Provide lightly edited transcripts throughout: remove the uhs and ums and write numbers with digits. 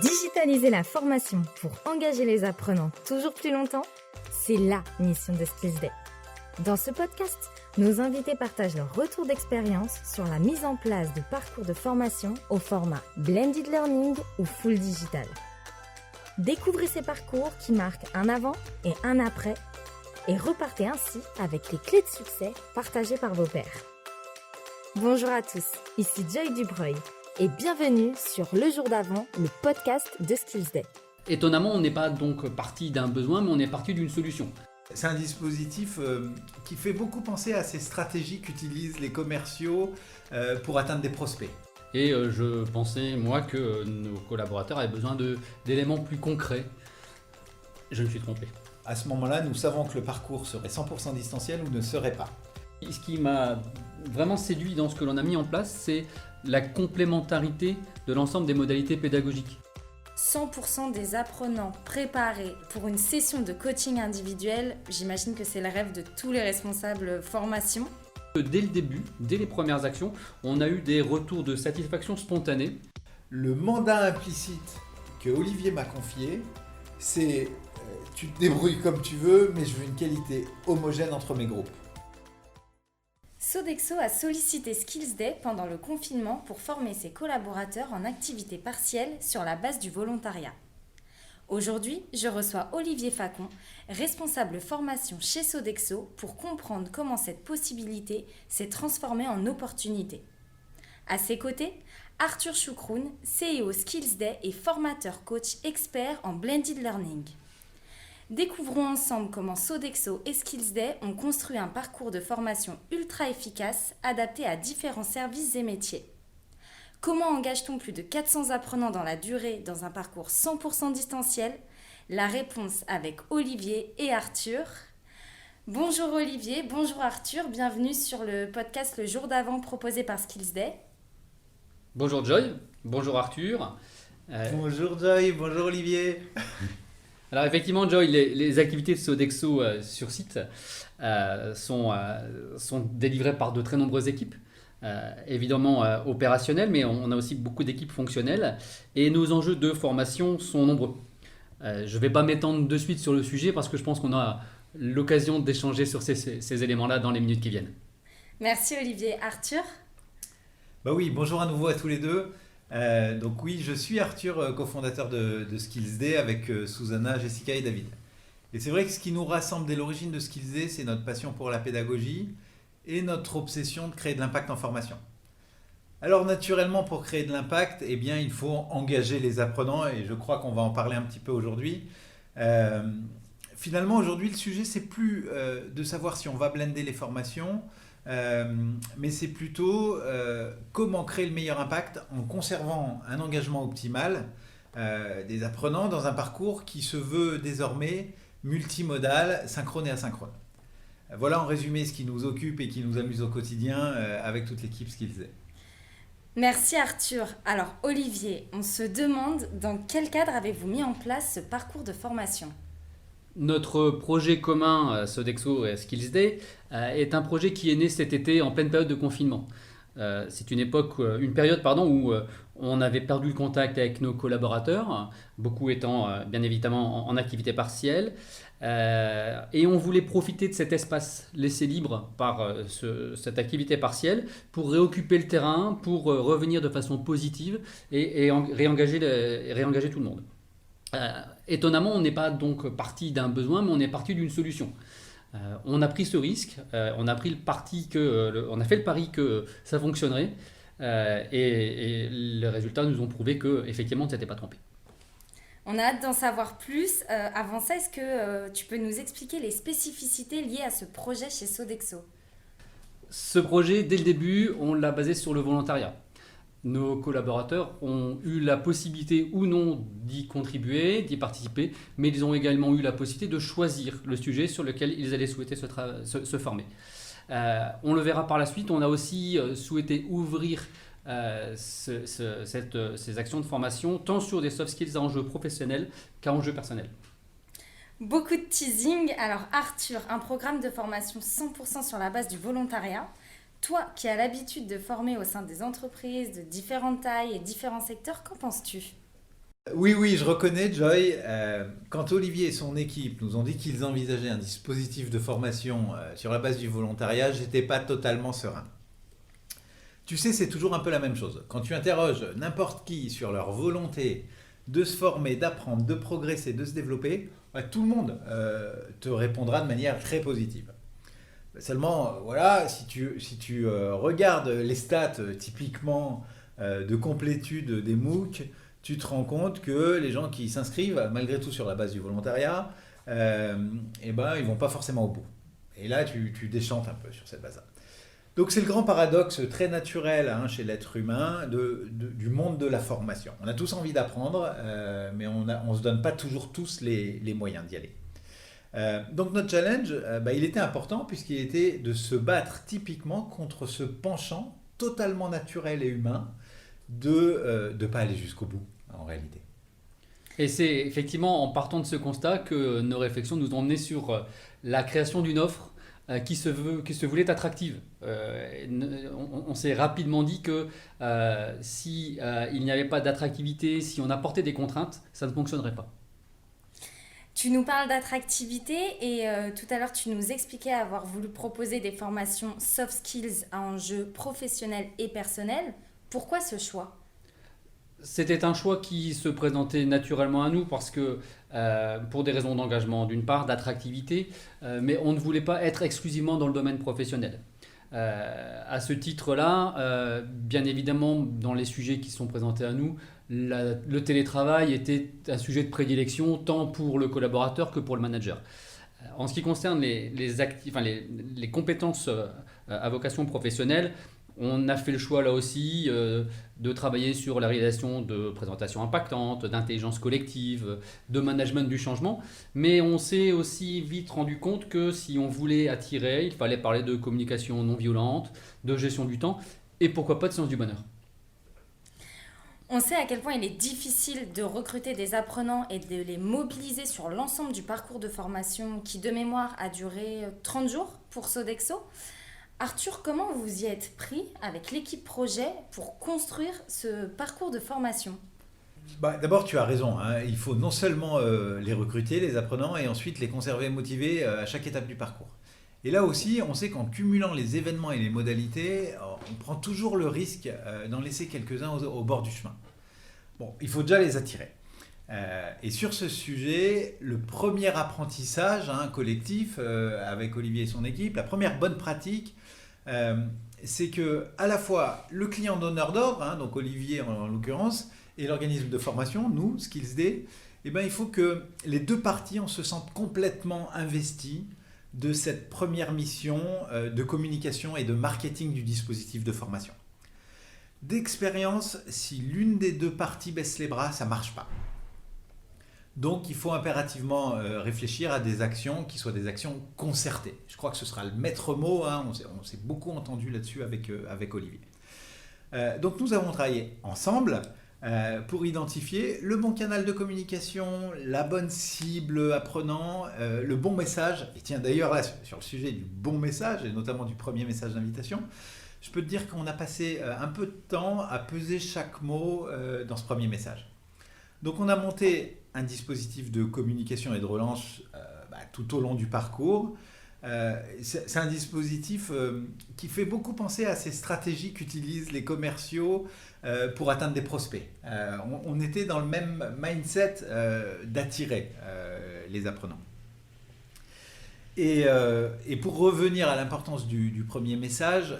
Digitaliser la formation pour engager les apprenants toujours plus longtemps, c'est la mission de SkillsDay. Dans ce podcast, nos invités partagent leur retour d'expérience sur la mise en place de parcours de formation au format Blended Learning ou Full Digital. Découvrez ces parcours qui marquent un avant et un après et repartez ainsi avec les clés de succès partagées par vos pairs. Bonjour à tous, ici Joy Dubreuil et bienvenue sur Le Jour d'Avant, le podcast de SkillsDay. Étonnamment, on n'est pas donc parti d'un besoin, mais on est parti d'une solution. C'est un dispositif qui fait beaucoup penser à ces stratégies qu'utilisent les commerciaux pour atteindre des prospects. Et je pensais, moi, que nos collaborateurs avaient besoin d'éléments plus concrets. Je me suis trompé. À ce moment-là, nous savons que le parcours serait 100% distanciel ou ne serait pas. Ce qui m'a vraiment séduit dans ce que l'on a mis en place, c'est la complémentarité de l'ensemble des modalités pédagogiques. 100% des apprenants préparés pour une session de coaching individuel, j'imagine que c'est le rêve de tous les responsables formation. Dès le début, dès les premières actions, on a eu des retours de satisfaction spontanés. Le mandat implicite que Olivier m'a confié, c'est tu te débrouilles comme tu veux, mais je veux une qualité homogène entre mes groupes. Sodexo a sollicité SkillsDay pendant le confinement pour former ses collaborateurs en activité partielle sur la base du volontariat. Aujourd'hui, je reçois Olivier Facon, responsable formation chez Sodexo, pour comprendre comment cette possibilité s'est transformée en opportunité. À ses côtés, Arthur Choukroun, CEO SkillsDay et formateur coach expert en Blended Learning. Découvrons ensemble comment Sodexo et SkillsDay ont construit un parcours de formation ultra efficace, adapté à différents services et métiers. Comment engage-t-on plus de 400 apprenants dans la durée dans un parcours 100% distanciel ? La réponse avec Olivier et Arthur. Bonjour Olivier, bonjour Arthur, bienvenue sur le podcast Le Jour d'Avant proposé par SkillsDay. Bonjour Joy, bonjour Arthur. Bonjour Joy, bonjour Olivier. Alors effectivement Joy, les activités de Sodexo sur site sont délivrées par de très nombreuses équipes. Évidemment opérationnelles, mais on a aussi beaucoup d'équipes fonctionnelles et nos enjeux de formation sont nombreux. Je ne vais pas m'étendre de suite sur le sujet parce que je pense qu'on a l'occasion d'échanger sur ces éléments-là dans les minutes qui viennent. Merci Olivier. Arthur ? Bah oui, bonjour à nouveau à tous les deux. Donc oui, je suis Arthur, cofondateur de SkillsDay avec Susanna, Jessica et David. Et c'est vrai que ce qui nous rassemble dès l'origine de SkillsDay, c'est notre passion pour la pédagogie et notre obsession de créer de l'impact en formation. Alors naturellement, pour créer de l'impact, eh bien, il faut engager les apprenants et je crois qu'on va en parler un petit peu aujourd'hui. Finalement, aujourd'hui, le sujet, c'est plus de savoir si on va blender les formations, mais c'est plutôt comment créer le meilleur impact en conservant un engagement optimal des apprenants dans un parcours qui se veut désormais multimodal, synchrone et asynchrone. Voilà en résumé ce qui nous occupe et qui nous amuse au quotidien avec toute l'équipe SkillsDay. Merci Arthur. Alors Olivier, on se demande dans quel cadre avez-vous mis en place ce parcours de formation ? Notre projet commun Sodexo et SkillsDay est un projet qui est né cet été en pleine période de confinement. C'est une période où on avait perdu le contact avec nos collaborateurs, beaucoup étant bien évidemment en activité partielle. Et on voulait profiter de cet espace laissé libre par cette activité partielle pour réoccuper le terrain, pour revenir de façon positive et réengager tout le monde. Étonnamment, on n'est pas donc parti d'un besoin, mais on est parti d'une solution. On a pris ce risque, on a fait le pari que ça fonctionnerait et les résultats nous ont prouvé qu'effectivement, on ne s'était pas trompé. On a hâte d'en savoir plus. Avant ça, est-ce que tu peux nous expliquer les spécificités liées à ce projet chez Sodexo ? Ce projet, dès le début, on l'a basé sur le volontariat. Nos collaborateurs ont eu la possibilité ou non d'y contribuer, d'y participer, mais ils ont également eu la possibilité de choisir le sujet sur lequel ils allaient souhaiter se former. On le verra par la suite, on a aussi souhaité ouvrir ces actions de formation tant sur des soft skills à enjeux professionnels qu'à enjeux personnels. Beaucoup de teasing. Alors Arthur, un programme de formation 100% sur la base du volontariat. Toi qui as l'habitude de former au sein des entreprises de différentes tailles et différents secteurs, qu'en penses-tu ? Oui, je reconnais, Joy. Quand Olivier et son équipe nous ont dit qu'ils envisageaient un dispositif de formation sur la base du volontariat, j'étais pas totalement serein. Tu sais, c'est toujours un peu la même chose. Quand tu interroges n'importe qui sur leur volonté de se former, d'apprendre, de progresser, de se développer, tout le monde te répondra de manière très positive. Seulement, voilà, si tu regardes les stats typiquement de complétude des MOOC, tu te rends compte que les gens qui s'inscrivent, malgré tout sur la base du volontariat, ils vont pas forcément au bout. Et là, tu déchantes un peu sur cette base-là. Donc c'est le grand paradoxe très naturel chez l'être humain du monde de la formation. On a tous envie d'apprendre, mais on ne se donne pas toujours tous les moyens d'y aller. Donc notre challenge, il était important puisqu'il était de se battre typiquement contre ce penchant totalement naturel et humain de ne pas aller jusqu'au bout en réalité. Et c'est effectivement en partant de ce constat que nos réflexions nous ont emmenés sur la création d'une offre qui se voulait attractive. On s'est rapidement dit que si il n'y avait pas d'attractivité, si on apportait des contraintes, ça ne fonctionnerait pas. Tu nous parles d'attractivité et tout à l'heure tu nous expliquais avoir voulu proposer des formations soft skills à enjeux professionnels et personnels. Pourquoi ce choix ? C'était un choix qui se présentait naturellement à nous parce que pour des raisons d'engagement d'une part, d'attractivité, mais on ne voulait pas être exclusivement dans le domaine professionnel. À ce titre-là, bien évidemment, dans les sujets qui sont présentés à nous, le télétravail était un sujet de prédilection tant pour le collaborateur que pour le manager. En ce qui concerne les compétences à vocation professionnelle, on a fait le choix là aussi de travailler sur la réalisation de présentations impactantes, d'intelligence collective, de management du changement. Mais on s'est aussi vite rendu compte que si on voulait attirer, il fallait parler de communication non violente, de gestion du temps et pourquoi pas de science du bonheur. On sait à quel point il est difficile de recruter des apprenants et de les mobiliser sur l'ensemble du parcours de formation qui, de mémoire, a duré 30 jours pour Sodexo. Arthur, comment vous y êtes pris avec l'équipe projet pour construire ce parcours de formation ? D'abord, tu as raison. Il faut non seulement les recruter, les apprenants, et ensuite les conserver motivés à chaque étape du parcours. Et là aussi, on sait qu'en cumulant les événements et les modalités, on prend toujours le risque d'en laisser quelques-uns au bord du chemin. Bon, il faut déjà les attirer. Et sur ce sujet, le premier apprentissage collectif avec Olivier et son équipe, la première bonne pratique, c'est que à la fois le client donneur d'ordre, donc Olivier en l'occurrence, et l'organisme de formation, nous, SkillsD, il faut que les deux parties on se sentent complètement investis de cette première mission de communication et de marketing du dispositif de formation. D'expérience, si l'une des deux parties baisse les bras, ça ne marche pas. Donc il faut impérativement réfléchir à des actions qui soient des actions concertées. Je crois que ce sera le maître mot, on s'est beaucoup entendu là-dessus avec Olivier. Donc nous avons travaillé ensemble pour identifier le bon canal de communication, la bonne cible apprenant, le bon message. Et tiens, d'ailleurs, là, sur le sujet du bon message, et notamment du premier message d'invitation, je peux te dire qu'on a passé un peu de temps à peser chaque mot dans ce premier message. Donc, on a monté un dispositif de communication et de relance tout au long du parcours. C'est un dispositif qui fait beaucoup penser à ces stratégies qu'utilisent les commerciaux pour atteindre des prospects. On était dans le même mindset d'attirer les apprenants. Et pour revenir à l'importance du premier message,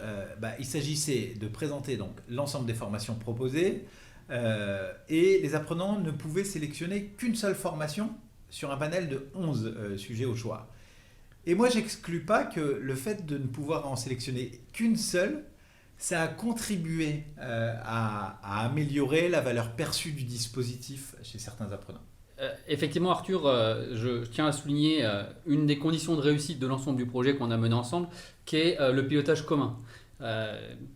il s'agissait de présenter donc l'ensemble des formations proposées et les apprenants ne pouvaient sélectionner qu'une seule formation sur un panel de 11 sujets au choix. Et moi, j'exclus pas que le fait de ne pouvoir en sélectionner qu'une seule, ça a contribué à améliorer la valeur perçue du dispositif chez certains apprenants. Effectivement, Arthur, je tiens à souligner une des conditions de réussite de l'ensemble du projet qu'on a mené ensemble, qui est le pilotage commun.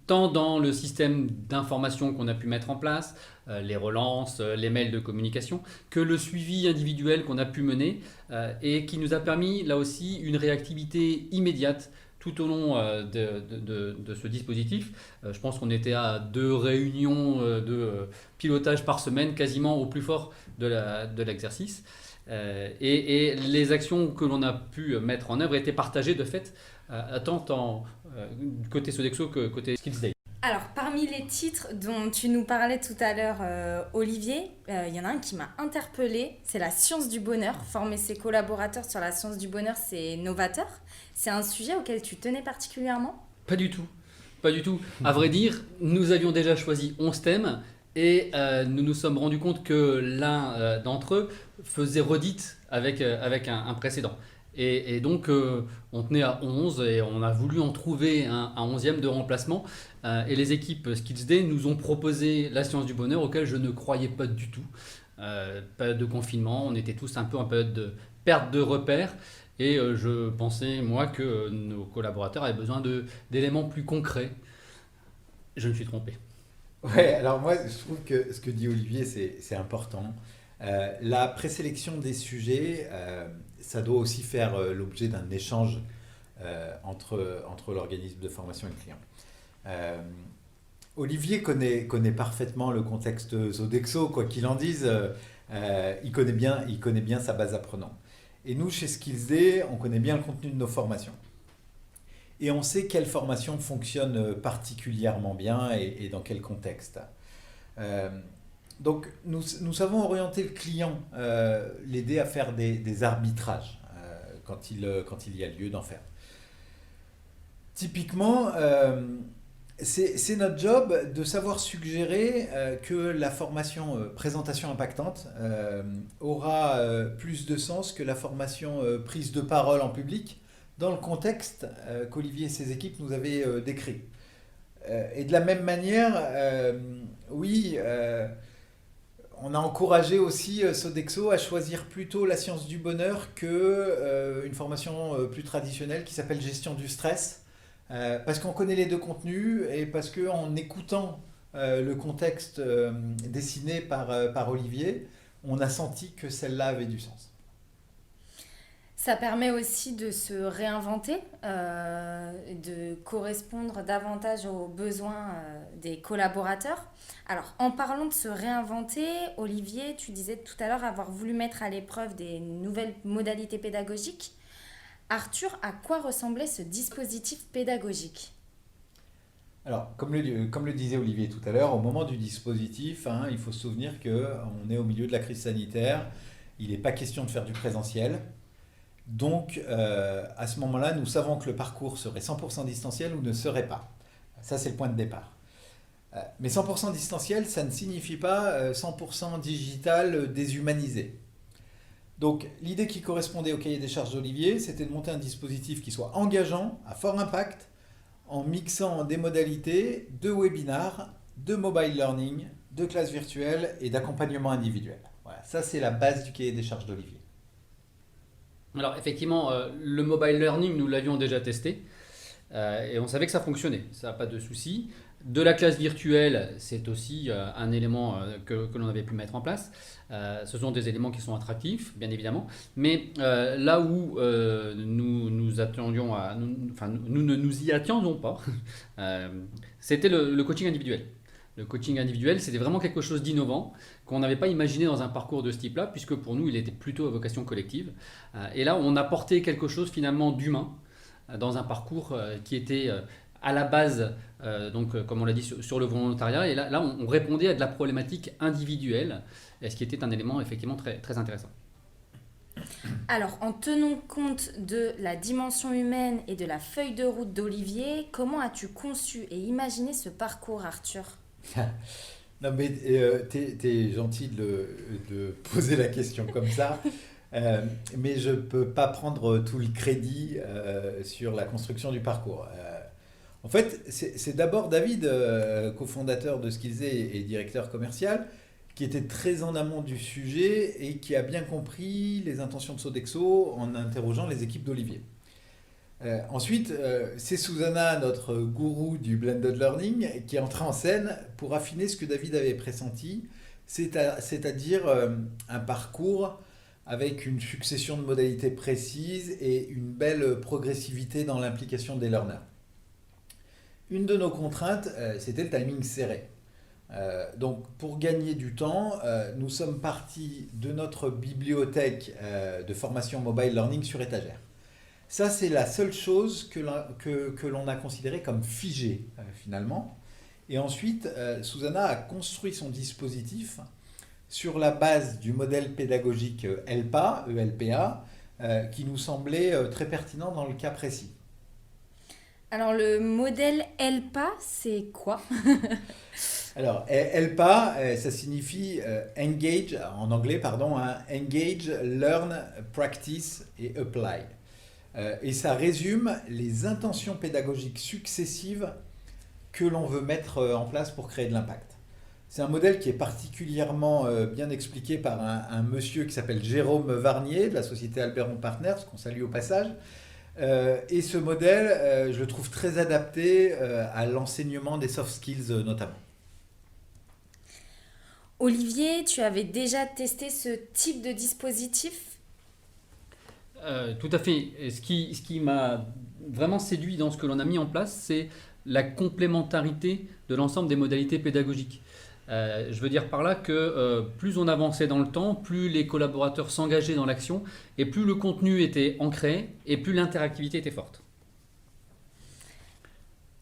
Tant dans le système d'information qu'on a pu mettre en place, les relances, les mails de communication, que le suivi individuel qu'on a pu mener et qui nous a permis là aussi une réactivité immédiate tout au long de ce dispositif. Je pense qu'on était à 2 réunions de pilotage par semaine, quasiment au plus fort de l'exercice. Et les actions que l'on a pu mettre en œuvre étaient partagées de fait, tant côté Sodexo que côté SkillsDay. Alors, parmi les titres dont tu nous parlais tout à l'heure, Olivier, il y en a un qui m'a interpellée, c'est la science du bonheur. Former ses collaborateurs sur la science du bonheur, c'est novateur. C'est un sujet auquel tu tenais particulièrement ? Pas du tout. Pas du tout. À vrai dire, nous avions déjà choisi 11 thèmes et nous nous sommes rendus compte que l'un d'entre eux faisait redite avec un précédent. Et donc, on tenait à 11 et on a voulu en trouver un 11e de remplacement. Et les équipes SkillsDay nous ont proposé la science du bonheur auquel je ne croyais pas du tout. Période de confinement, on était tous un peu en période de perte de repères. Et je pensais, moi, que nos collaborateurs avaient besoin d'éléments plus concrets. Je me suis trompé. Ouais, alors moi, je trouve que ce que dit Olivier, c'est important. La présélection des sujets, ça doit aussi faire l'objet d'un échange entre l'organisme de formation et le client. Olivier connaît parfaitement le contexte Sodexo, quoi qu'il en dise. Il connaît bien sa base apprenant. Et nous, chez SkillsDay, on connaît bien le contenu de nos formations. Et on sait quelle formation fonctionne particulièrement bien et dans quel contexte. Donc, nous savons orienter le client, l'aider à faire des arbitrages quand il y a lieu d'en faire. Typiquement, c'est notre job de savoir suggérer que la formation présentation impactante aura plus de sens que la formation prise de parole en public dans le contexte qu'Olivier et ses équipes nous avaient décrit. Et de la même manière, on a encouragé aussi Sodexo à choisir plutôt la science du bonheur qu'une formation plus traditionnelle qui s'appelle gestion du stress. Parce qu'on connaît les deux contenus et parce qu'en écoutant le contexte dessiné par Olivier, on a senti que celle-là avait du sens. Ça permet aussi de se réinventer, de correspondre davantage aux besoins des collaborateurs. Alors, en parlant de se réinventer, Olivier, tu disais tout à l'heure avoir voulu mettre à l'épreuve des nouvelles modalités pédagogiques. Arthur, à quoi ressemblait ce dispositif pédagogique ? Alors, comme le disait Olivier tout à l'heure, au moment du dispositif, il faut se souvenir qu'on est au milieu de la crise sanitaire. Il n'est pas question de faire du présentiel. Donc, à ce moment-là, nous savons que le parcours serait 100% distanciel ou ne serait pas. Ça, c'est le point de départ. Mais 100% distanciel, ça ne signifie pas 100% digital déshumanisé. Donc, l'idée qui correspondait au cahier des charges d'Olivier, c'était de monter un dispositif qui soit engageant, à fort impact, en mixant des modalités de webinaire, de mobile learning, de classes virtuelles et d'accompagnement individuel. Voilà, ça, c'est la base du cahier des charges d'Olivier. Alors, effectivement, le mobile learning, nous l'avions déjà testé et on savait que ça fonctionnait, ça n'a pas de souci. De la classe virtuelle, c'est aussi un élément que l'on avait pu mettre en place. Ce sont des éléments qui sont attractifs, bien évidemment. Mais là où nous ne nous y attendions pas, c'était le coaching individuel. Le coaching individuel, c'était vraiment quelque chose d'innovant qu'on n'avait pas imaginé dans un parcours de ce type-là, puisque pour nous, il était plutôt à vocation collective. Et là, on a porté quelque chose finalement d'humain dans un parcours qui était à la base, comme on l'a dit, sur le volontariat. Et là, on répondait à de la problématique individuelle, ce qui était un élément effectivement très, très intéressant. Alors, en tenant compte de la dimension humaine et de la feuille de route d'Olivier, comment as-tu conçu et imaginé ce parcours, Arthur ? Non, mais t'es gentil de poser la question comme ça. Mais je ne peux pas prendre tout le crédit sur la construction du parcours. En fait, c'est d'abord David, cofondateur de SkillsDay et directeur commercial, qui était très en amont du sujet et qui a bien compris les intentions de Sodexo en interrogeant les équipes d'Olivier. Ensuite, c'est Susanna, notre gourou du blended learning, qui est entrée en scène pour affiner ce que David avait pressenti, c'est-à-dire un parcours avec une succession de modalités précises et une belle progressivité dans l'implication des learners. Une de nos contraintes, c'était le timing serré. Donc pour gagner du temps, nous sommes partis de notre bibliothèque de formation mobile learning sur étagère. Ça, c'est la seule chose que l'on a considérée comme figée finalement. Et ensuite, Susanna a construit son dispositif sur la base du modèle pédagogique ELPA, qui nous semblait très pertinent dans le cas précis. Alors le modèle ELPA, c'est quoi? Alors, ELPA, ça signifie engage, en anglais, pardon, hein, engage, learn, practice et apply. Et ça résume les intentions pédagogiques successives que l'on veut mettre en place pour créer de l'impact. C'est un modèle qui est particulièrement bien expliqué par un monsieur qui s'appelle Jérôme Varnier de la société Alberon Partners, qu'on salue au passage. Et ce modèle, je le trouve très adapté à l'enseignement des soft skills notamment. Olivier, tu avais déjà testé ce type de dispositif? Tout à fait. Et ce qui m'a vraiment séduit dans ce que l'on a mis en place, c'est la complémentarité de l'ensemble des modalités pédagogiques. Je veux dire par là que plus on avançait dans le temps, plus les collaborateurs s'engageaient dans l'action et plus le contenu était ancré et plus l'interactivité était forte.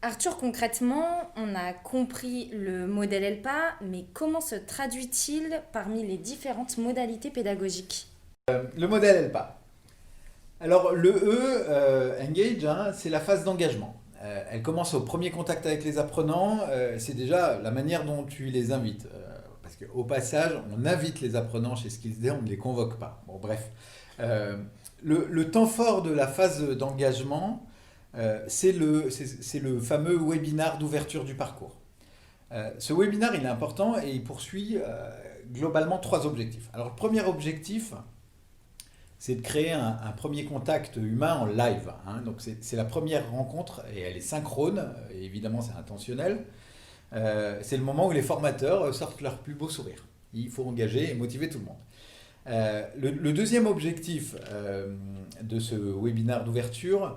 Arthur, concrètement, on a compris le modèle ELPA, mais comment se traduit-il parmi les différentes modalités pédagogiques? Le modèle ELPA. Alors le engage, hein, c'est la phase d'engagement. Elle commence au premier contact avec les apprenants, c'est déjà la manière dont tu les invites. Parce qu'au passage, on invite les apprenants chez SkillsD, on ne les convoque pas. Bon, bref. Le temps fort de la phase d'engagement, c'est le fameux webinar d'ouverture du parcours. Ce webinar, il est important et il poursuit globalement 3 objectifs. Alors, le premier objectif, c'est de créer un premier contact humain en live. Hein. Donc c'est la première rencontre et elle est synchrone, et évidemment c'est intentionnel. C'est le moment où les formateurs sortent leur plus beau sourire. Il faut engager et motiver tout le monde. Le deuxième objectif de ce webinaire d'ouverture,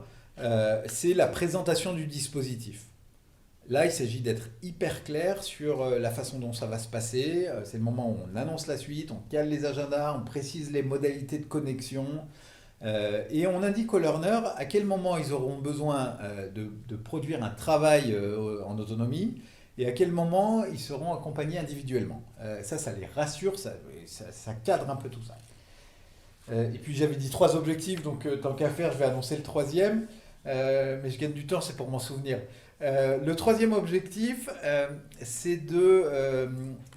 c'est la présentation du dispositif. Là, il s'agit d'être hyper clair sur la façon dont ça va se passer. C'est le moment où on annonce la suite, on cale les agendas, on précise les modalités de connexion et on indique aux learners à quel moment ils auront besoin de produire un travail en autonomie et à quel moment ils seront accompagnés individuellement. Ça les rassure, ça cadre un peu tout ça. Et puis j'avais dit 3 objectifs, donc tant qu'à faire, je vais annoncer le 3e. Mais je gagne du temps, c'est pour m'en souvenir. Le 3e objectif, c'est de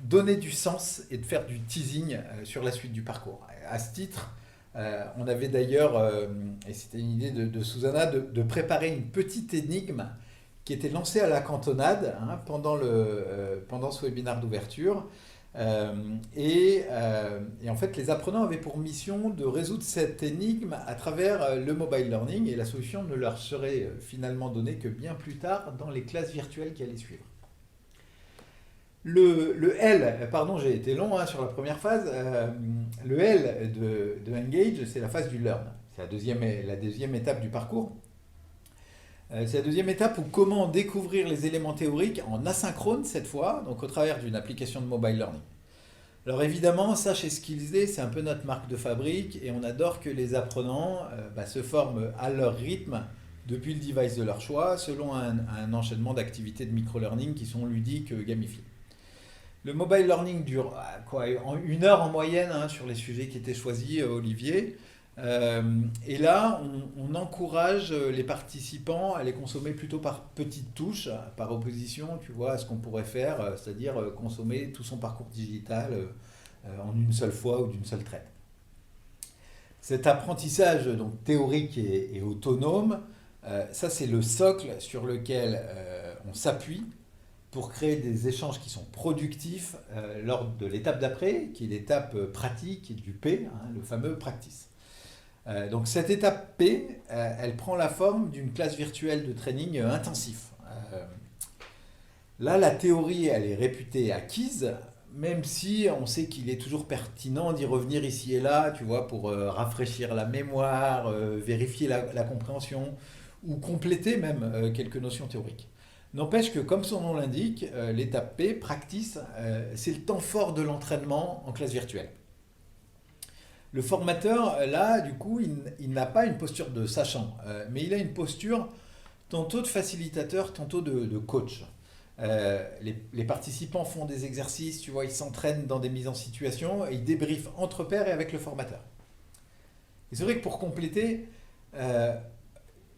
donner du sens et de faire du teasing sur la suite du parcours. À ce titre, on avait d'ailleurs, et c'était une idée de Susanna, de préparer une petite énigme qui était lancée à la cantonade pendant ce webinaire d'ouverture. Et en fait, les apprenants avaient pour mission de résoudre cette énigme à travers le mobile learning et la solution ne leur serait finalement donnée que bien plus tard dans les classes virtuelles qui allaient suivre. Le L, pardon, j'ai été long sur la première phase. Le L de Engage, c'est la phase du Learn. C'est la deuxième étape du parcours. C'est la deuxième étape où comment découvrir les éléments théoriques en asynchrone cette fois, donc au travers d'une application de mobile learning. Alors évidemment, ça chez SkillsD, c'est un peu notre marque de fabrique et on adore que les apprenants se forment à leur rythme depuis le device de leur choix, selon un enchaînement d'activités de micro-learning qui sont ludiques, gamifiées. Le mobile learning dure en 1 heure en moyenne sur les sujets qui étaient choisis, Olivier. Et là, on encourage les participants à les consommer plutôt par petites touches, par opposition, tu vois, à ce qu'on pourrait faire, c'est-à-dire consommer tout son parcours digital en une seule fois ou d'une seule traite. Cet apprentissage donc théorique et autonome, ça c'est le socle sur lequel on s'appuie pour créer des échanges qui sont productifs lors de l'étape d'après, qui est l'étape pratique du P, le fameux practice. Donc cette étape P, elle prend la forme d'une classe virtuelle de training intensif. Là, la théorie, elle est réputée acquise, même si on sait qu'il est toujours pertinent d'y revenir ici et là, tu vois, pour rafraîchir la mémoire, vérifier la compréhension, ou compléter même quelques notions théoriques. N'empêche que, comme son nom l'indique, l'étape P, practice, c'est le temps fort de l'entraînement en classe virtuelle. Le formateur, là, du coup, il n'a pas une posture de sachant, mais il a une posture tantôt de facilitateur, tantôt de coach. Les participants font des exercices, tu vois, ils s'entraînent dans des mises en situation et ils débriefent entre pairs et avec le formateur. Et c'est vrai que pour compléter,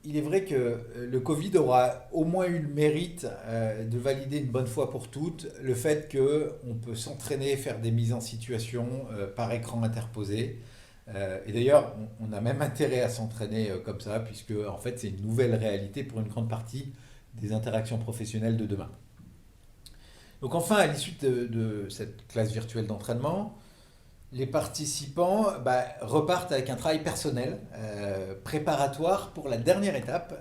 il est vrai que le Covid aura au moins eu le mérite de valider une bonne fois pour toutes le fait qu'on peut s'entraîner, faire des mises en situation par écran interposé. Et d'ailleurs, on a même intérêt à s'entraîner comme ça, puisque en fait, c'est une nouvelle réalité pour une grande partie des interactions professionnelles de demain. Donc enfin, à l'issue de cette classe virtuelle d'entraînement, les participants repartent avec un travail personnel, préparatoire pour la dernière étape,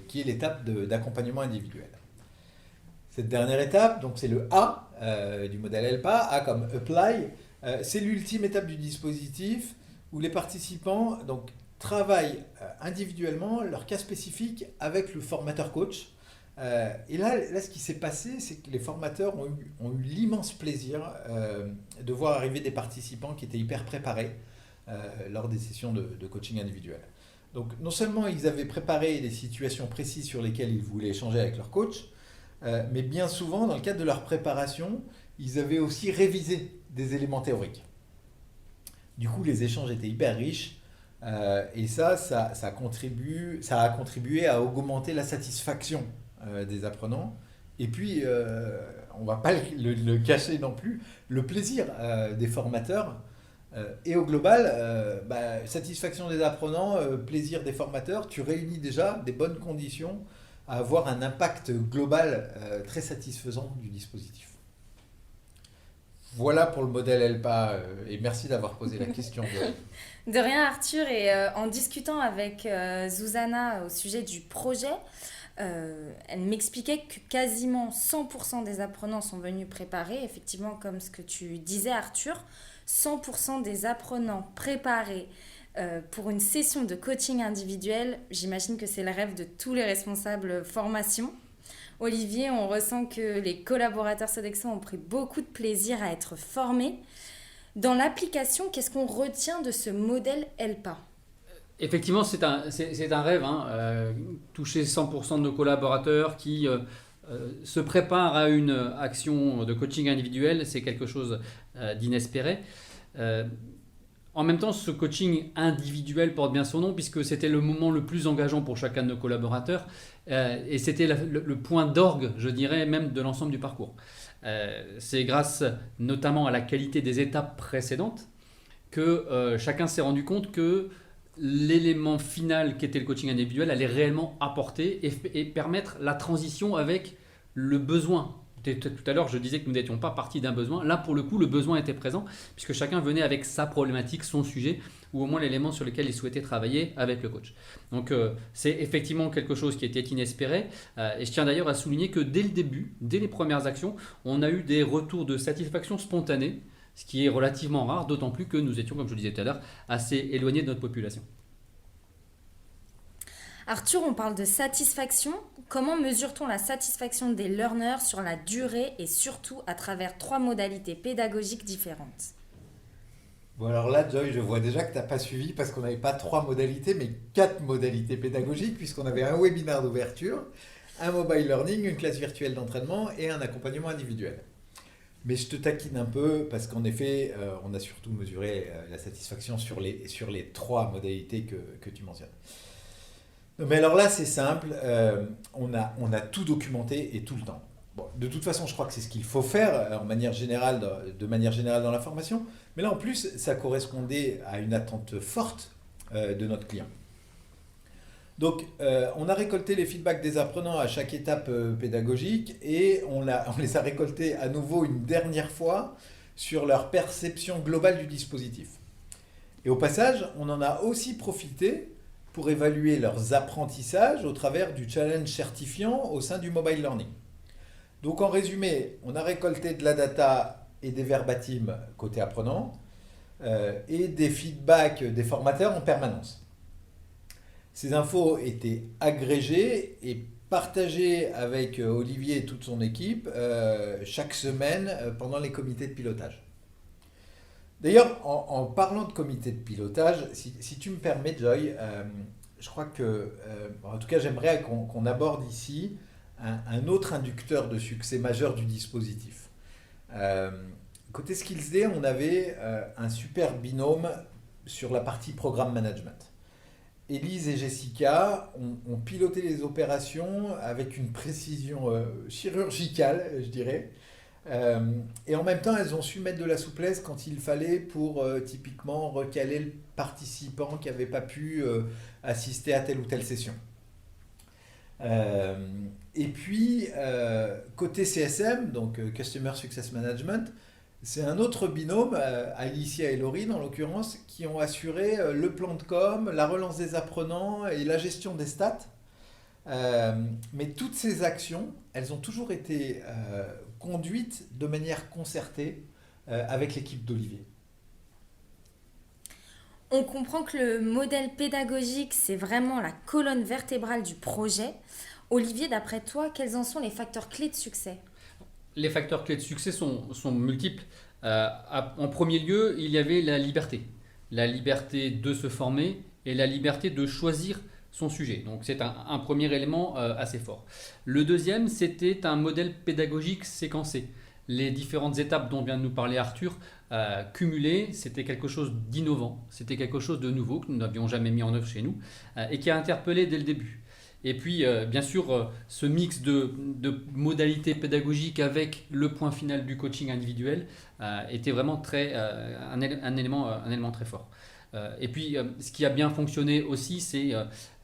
qui est l'étape d'accompagnement individuel. Cette dernière étape, donc c'est le A du modèle ELPA, A comme Apply, c'est l'ultime étape du dispositif où les participants donc, travaillent individuellement leur cas spécifique avec le formateur coach. Et là, ce qui s'est passé, c'est que les formateurs ont eu l'immense plaisir de voir arriver des participants qui étaient hyper préparés lors des sessions de coaching individuel. Donc, non seulement ils avaient préparé des situations précises sur lesquelles ils voulaient échanger avec leur coach, mais bien souvent, dans le cadre de leur préparation, ils avaient aussi révisé des éléments théoriques. Du coup, les échanges étaient hyper riches et ça a contribué à augmenter la satisfaction des apprenants. Et puis, on ne va pas le cacher non plus, le plaisir des formateurs. Et au global, satisfaction des apprenants, plaisir des formateurs, tu réunis déjà des bonnes conditions à avoir un impact global très satisfaisant du dispositif. Voilà pour le modèle ELPA et merci d'avoir posé la question. De rien Arthur, et en discutant avec Zuzana au sujet du projet, elle m'expliquait que quasiment 100% des apprenants sont venus préparés, effectivement comme ce que tu disais Arthur, 100% des apprenants préparés pour une session de coaching individuel. J'imagine que c'est le rêve de tous les responsables formation. Olivier, on ressent que les collaborateurs Sodexo ont pris beaucoup de plaisir à être formés. Dans l'application, qu'est-ce qu'on retient de ce modèle ELPA ? Effectivement, c'est un rêve, toucher 100% de nos collaborateurs qui se préparent à une action de coaching individuel, c'est quelque chose d'inespéré. En même temps, ce coaching individuel porte bien son nom puisque c'était le moment le plus engageant pour chacun de nos collaborateurs et c'était le point d'orgue, je dirais, même de l'ensemble du parcours. C'est grâce notamment à la qualité des étapes précédentes que chacun s'est rendu compte que l'élément final qui était le coaching individuel allait réellement apporter et permettre la transition avec le besoin. Tout à l'heure, je disais que nous n'étions pas partis d'un besoin. Là, pour le coup, le besoin était présent puisque chacun venait avec sa problématique, son sujet ou au moins l'élément sur lequel il souhaitait travailler avec le coach. Donc, c'est effectivement quelque chose qui était inespéré. Et je tiens d'ailleurs à souligner que dès le début, dès les premières actions, on a eu des retours de satisfaction spontanée, ce qui est relativement rare, d'autant plus que nous étions, comme je le disais tout à l'heure, assez éloignés de notre population. Arthur, on parle de satisfaction. Comment mesure-t-on la satisfaction des learners sur la durée et surtout à travers 3 modalités pédagogiques différentes ? Bon alors là, Joy, je vois déjà que tu n'as pas suivi parce qu'on n'avait pas 3 modalités, mais 4 modalités pédagogiques puisqu'on avait un webinaire d'ouverture, un mobile learning, une classe virtuelle d'entraînement et un accompagnement individuel. Mais je te taquine un peu parce qu'en effet, on a surtout mesuré la satisfaction sur les 3 modalités que tu mentionnes. Mais alors là, c'est simple, on a tout documenté et tout le temps. Bon, de toute façon, je crois que c'est ce qu'il faut faire de manière générale dans la formation. Mais là, en plus, ça correspondait à une attente forte de notre client. Donc, on a récolté les feedbacks des apprenants à chaque étape pédagogique et on les a récoltés à nouveau une dernière fois sur leur perception globale du dispositif. Et au passage, on en a aussi profité pour évaluer leurs apprentissages au travers du challenge certifiant au sein du mobile learning. Donc en résumé, on a récolté de la data et des verbatims côté apprenant et des feedbacks des formateurs en permanence. Ces infos étaient agrégées et partagées avec Olivier et toute son équipe chaque semaine pendant les comités de pilotage. D'ailleurs, en parlant de comité de pilotage, si tu me permets, Joy, je crois que, en tout cas, j'aimerais qu'on aborde ici un autre inducteur de succès majeur du dispositif. Côté SkillsD, on avait un super binôme sur la partie programme management. Élise et Jessica ont piloté les opérations avec une précision chirurgicale, je dirais. Et en même temps, elles ont su mettre de la souplesse quand il fallait pour typiquement recaler le participant qui n'avait pas pu assister à telle ou telle session. Et puis, côté CSM, donc Customer Success Management, c'est un autre binôme, Alicia et Laurine en l'occurrence, qui ont assuré le plan de com, la relance des apprenants et la gestion des stats. Mais toutes ces actions, elles ont toujours été conduites de manière concertée avec l'équipe d'Olivier. On comprend que le modèle pédagogique, c'est vraiment la colonne vertébrale du projet. Olivier, d'après toi, quels en sont les facteurs clés de succès ? Les facteurs clés de succès sont multiples. En premier lieu, il y avait la liberté. La liberté de se former et la liberté de choisir son sujet. Donc c'est un premier élément assez fort. Le deuxième, c'était un modèle pédagogique séquencé. Les différentes étapes dont vient de nous parler Arthur, cumulées, c'était quelque chose d'innovant, c'était quelque chose de nouveau que nous n'avions jamais mis en œuvre chez nous et qui a interpellé dès le début. Et puis, bien sûr, ce mix de modalités pédagogiques avec le point final du coaching individuel était vraiment un élément très fort. Et puis, ce qui a bien fonctionné aussi, c'est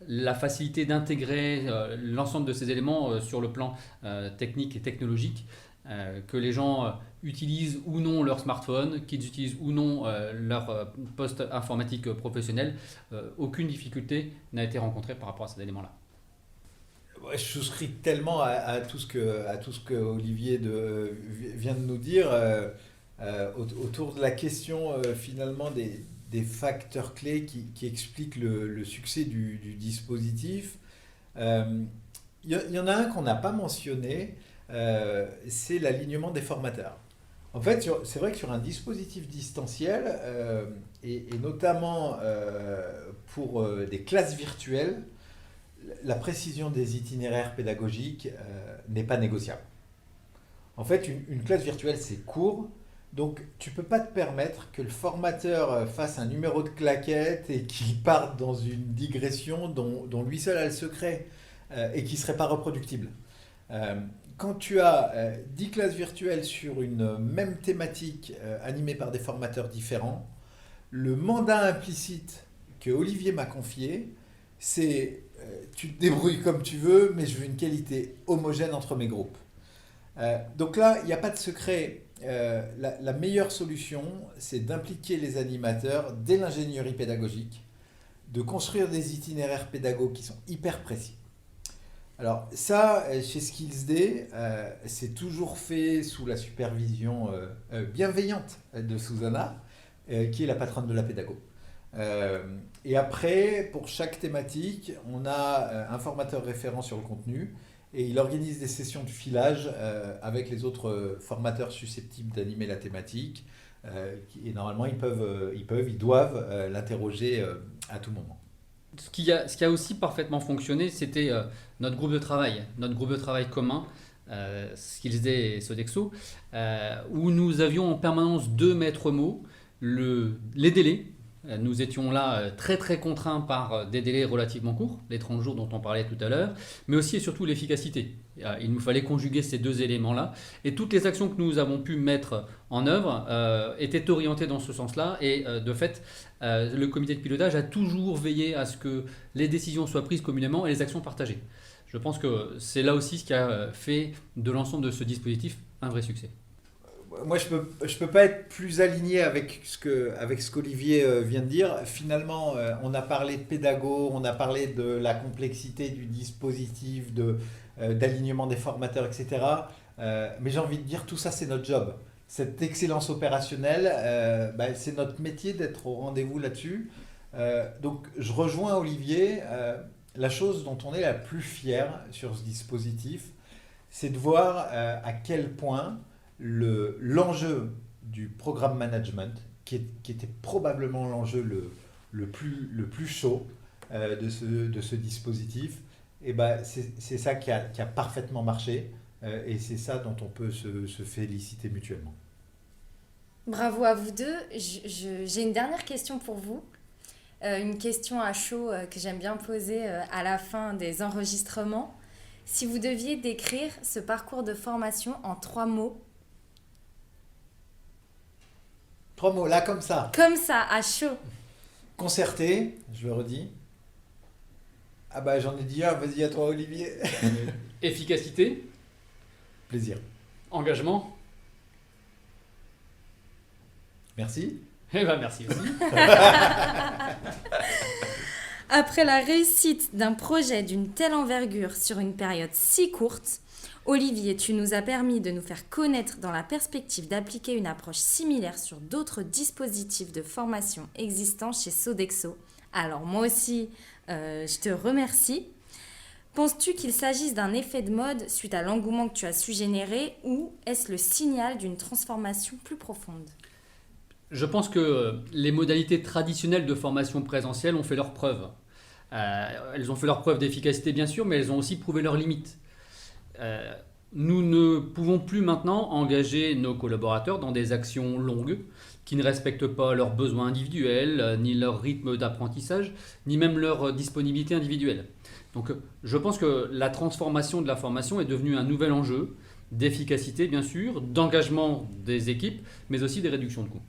la facilité d'intégrer l'ensemble de ces éléments sur le plan technique et technologique, que les gens utilisent ou non leur smartphone, qu'ils utilisent ou non leur poste informatique professionnel. Aucune difficulté n'a été rencontrée par rapport à ces éléments-là. Je souscris tellement à tout ce que Olivier vient de nous dire autour de la question finalement des facteurs clés qui expliquent le succès du dispositif. Il y en a un qu'on n'a pas mentionné, c'est l'alignement des formateurs. En fait, c'est vrai que sur un dispositif distanciel, et notamment pour des classes virtuelles, la précision des itinéraires pédagogiques n'est pas négociable. En fait, une classe virtuelle, c'est court, donc tu ne peux pas te permettre que le formateur fasse un numéro de claquette et qu'il parte dans une digression dont lui seul a le secret et qui ne serait pas reproductible. Quand tu as 10 classes virtuelles sur une même thématique animée par des formateurs différents, le mandat implicite que Olivier m'a confié, c'est tu te débrouilles comme tu veux, mais je veux une qualité homogène entre mes groupes. Donc là, il n'y a pas de secret. La meilleure solution, c'est d'impliquer les animateurs dès l'ingénierie pédagogique, de construire des itinéraires pédagogiques qui sont hyper précis. Alors ça, chez SkillsD, c'est toujours fait sous la supervision bienveillante de Susanna, qui est la patronne de la pédago. Et après, pour chaque thématique, on a un formateur référent sur le contenu et il organise des sessions de filage avec les autres formateurs susceptibles d'animer la thématique. Et normalement, ils doivent l'interroger à tout moment. Ce qui a aussi parfaitement fonctionné, c'était notre groupe de travail commun, SkillsD et Sodexo, où nous avions en permanence deux maîtres mots, les délais. Nous étions là très très contraints par des délais relativement courts, les 30 jours dont on parlait tout à l'heure, mais aussi et surtout l'efficacité. Il nous fallait conjuguer ces deux éléments-là et toutes les actions que nous avons pu mettre en œuvre étaient orientées dans ce sens-là et de fait, le comité de pilotage a toujours veillé à ce que les décisions soient prises communément et les actions partagées. Je pense que c'est là aussi ce qui a fait de l'ensemble de ce dispositif un vrai succès. Moi, je peux pas être plus aligné avec ce qu'Olivier vient de dire. Finalement, on a parlé de pédago, on a parlé de la complexité du dispositif, d'alignement des formateurs, etc. Mais j'ai envie de dire, tout ça, c'est notre job. cette excellence opérationnelle, c'est notre métier d'être au rendez-vous là-dessus. Donc je rejoins Olivier, la chose dont on est la plus fier sur ce dispositif, c'est de voir à quel point l'enjeu du programme management, qui était probablement l'enjeu le plus chaud de ce dispositif, c'est ça qui a parfaitement marché et c'est ça dont on peut se féliciter mutuellement. Bravo à vous deux. J'ai une dernière question pour vous. Une question à chaud que j'aime bien poser à la fin des enregistrements. Si vous deviez décrire ce parcours de formation en 3 mots. 3 mots, là, comme ça. Comme ça, à chaud. Concerté, je le redis. J'en ai dit un, vas-y à toi Olivier. Efficacité. Plaisir. Engagement. Merci. Merci aussi. Après la réussite d'un projet d'une telle envergure sur une période si courte, Olivier, tu nous as permis de nous faire connaître dans la perspective d'appliquer une approche similaire sur d'autres dispositifs de formation existants chez Sodexo. Alors moi aussi, je te remercie. Penses-tu qu'il s'agisse d'un effet de mode suite à l'engouement que tu as su générer ou est-ce le signal d'une transformation plus profonde ? Je pense que les modalités traditionnelles de formation présentielle ont fait leurs preuves. Elles ont fait leurs preuves d'efficacité bien sûr, mais elles ont aussi prouvé leurs limites. Nous ne pouvons plus maintenant engager nos collaborateurs dans des actions longues qui ne respectent pas leurs besoins individuels, ni leur rythme d'apprentissage, ni même leur disponibilité individuelle. Donc je pense que la transformation de la formation est devenue un nouvel enjeu d'efficacité bien sûr, d'engagement des équipes, mais aussi des réductions de coûts.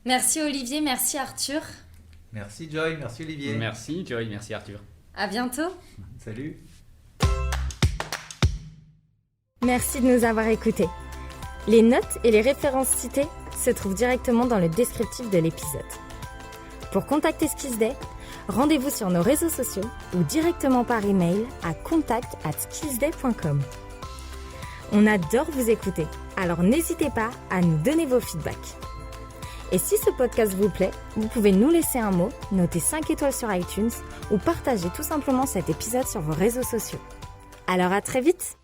Merci Olivier, merci Arthur. Merci Joy, merci Olivier. Merci Joy, merci Arthur. À bientôt. Salut. Merci de nous avoir écoutés. Les notes et les références citées se trouvent directement dans le descriptif de l'épisode. Pour contacter Skillsday, rendez-vous sur nos réseaux sociaux ou directement par email à contact@skillsday.com. On adore vous écouter, alors n'hésitez pas à nous donner vos feedbacks. Et si ce podcast vous plaît, vous pouvez nous laisser un mot, noter 5 étoiles sur iTunes ou partager tout simplement cet épisode sur vos réseaux sociaux. Alors à très vite!